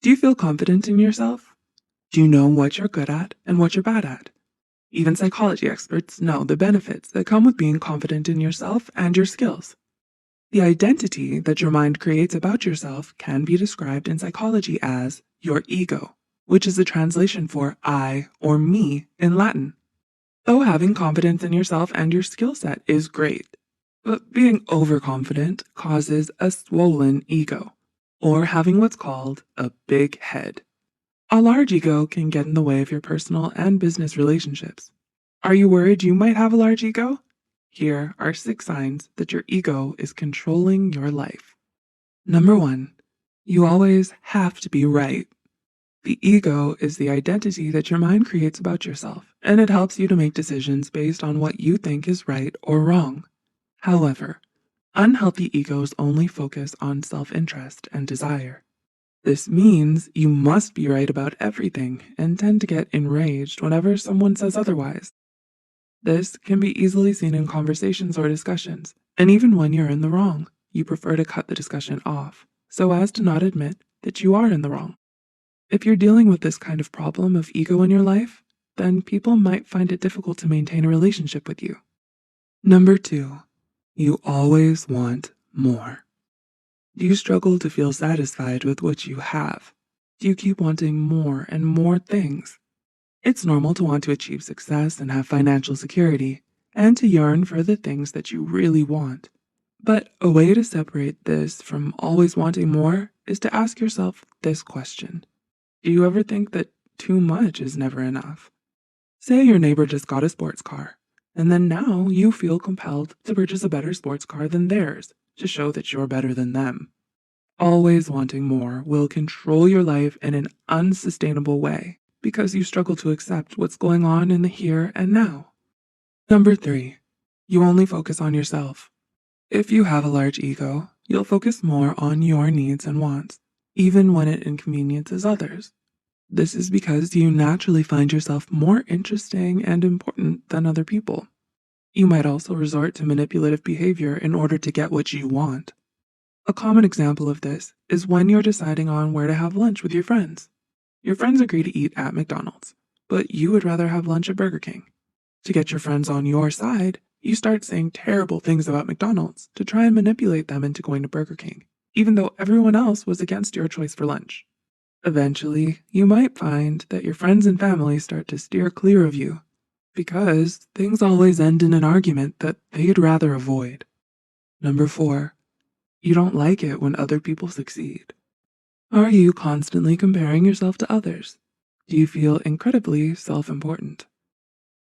Do you feel confident in yourself? Do you know what you're good at and what you're bad at? Even psychology experts know the benefits that come with being confident in yourself and your skills. The identity that your mind creates about yourself can be described in psychology as your ego, which is a translation for I or me in Latin. Though having confidence in yourself and your skill set is great, but being overconfident causes a swollen ego, or having what's called a big head. A large ego can get in the way of your personal and business relationships. Are you worried you might have a large ego? Here are 6 signs that your ego is controlling your life. Number 1, you always have to be right. The ego is the identity that your mind creates about yourself, and it helps you to make decisions based on what you think is right or wrong. However, unhealthy egos only focus on self-interest and desire. This means you must be right about everything and tend to get enraged whenever someone says otherwise. This can be easily seen in conversations or discussions, and even when you're in the wrong, you prefer to cut the discussion off so as to not admit that you are in the wrong. If you're dealing with this kind of problem of ego in your life, then people might find it difficult to maintain a relationship with you. Number 2, you always want more. Do you struggle to feel satisfied with what you have? Do you keep wanting more and more things? It's normal to want to achieve success and have financial security, and to yearn for the things that you really want. But a way to separate this from always wanting more is to ask yourself this question. Do you ever think that too much is never enough? Say your neighbor just got a sports car, and then now you feel compelled to purchase a better sports car than theirs to show that you're better than them. Always wanting more will control your life in an unsustainable way because you struggle to accept what's going on in the here and now. Number 3, you only focus on yourself. If you have a large ego, you'll focus more on your needs and wants, even when it inconveniences others. This is because you naturally find yourself more interesting and important than other people. You might also resort to manipulative behavior in order to get what you want. A common example of this is when you're deciding on where to have lunch with your friends. Your friends agree to eat at McDonald's, but you would rather have lunch at Burger King. To get your friends on your side, you start saying terrible things about McDonald's to try and manipulate them into going to Burger King, even though everyone else was against your choice for lunch. Eventually, you might find that your friends and family start to steer clear of you because things always end in an argument that they'd rather avoid. Number 4, you don't like it when other people succeed. Are you constantly comparing yourself to others? Do you feel incredibly self-important?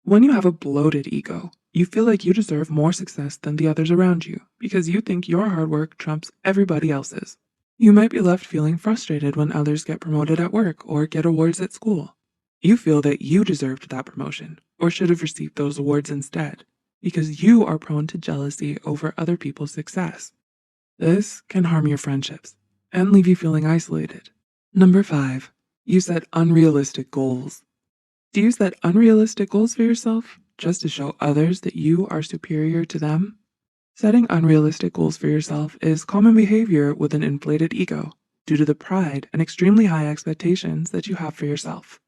When you have a bloated ego, you feel like you deserve more success than the others around you because you think your hard work trumps everybody else's. You might be left feeling frustrated when others get promoted at work or get awards at school. You feel that you deserved that promotion or should have received those awards instead because you are prone to jealousy over other people's success. This can harm your friendships and leave you feeling isolated. Number 5, you set unrealistic goals. Do you set unrealistic goals for yourself just to show others that you are superior to them? Setting unrealistic goals for yourself is common behavior with an inflated ego due to the pride and extremely high expectations that you have for yourself.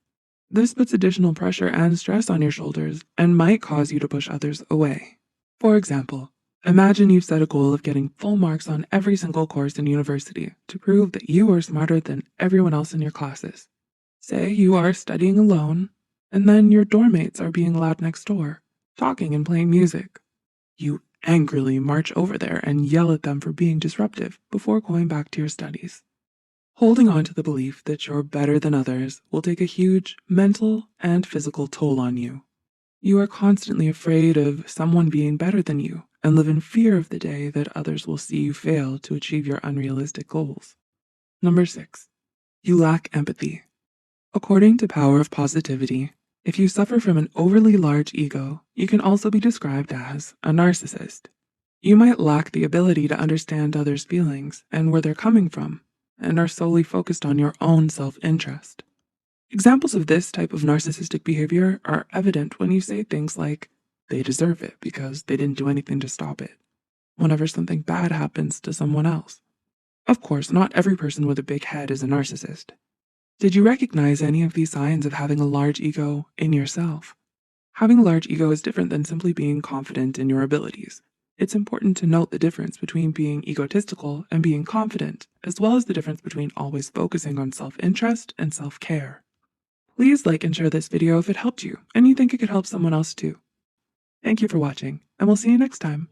This puts additional pressure and stress on your shoulders and might cause you to push others away. For example, imagine you set a goal of getting full marks on every single course in university to prove that you are smarter than everyone else in your classes. Say you are studying alone, and then your dorm mates are being loud next door, talking and playing music. You angrily march over there and yell at them for being disruptive before going back to your studies. Holding on to the belief that you're better than others will take a huge mental and physical toll on you. You are constantly afraid of someone being better than you and live in fear of the day that others will see you fail to achieve your unrealistic goals. Number 6, you lack empathy. According to Power of Positivity, if you suffer from an overly large ego, you can also be described as a narcissist. You might lack the ability to understand others' feelings and where they're coming from, and are solely focused on your own self-interest. Examples of this type of narcissistic behavior are evident when you say things like, they deserve it because they didn't do anything to stop it, whenever something bad happens to someone else. Of course, not every person with a big head is a narcissist. Did you recognize any of these signs of having a large ego in yourself? Having a large ego is different than simply being confident in your abilities. It's important to note the difference between being egotistical and being confident, as well as the difference between always focusing on self-interest and self-care. Please like and share this video if it helped you and you think it could help someone else too. Thank you for watching, and we'll see you next time.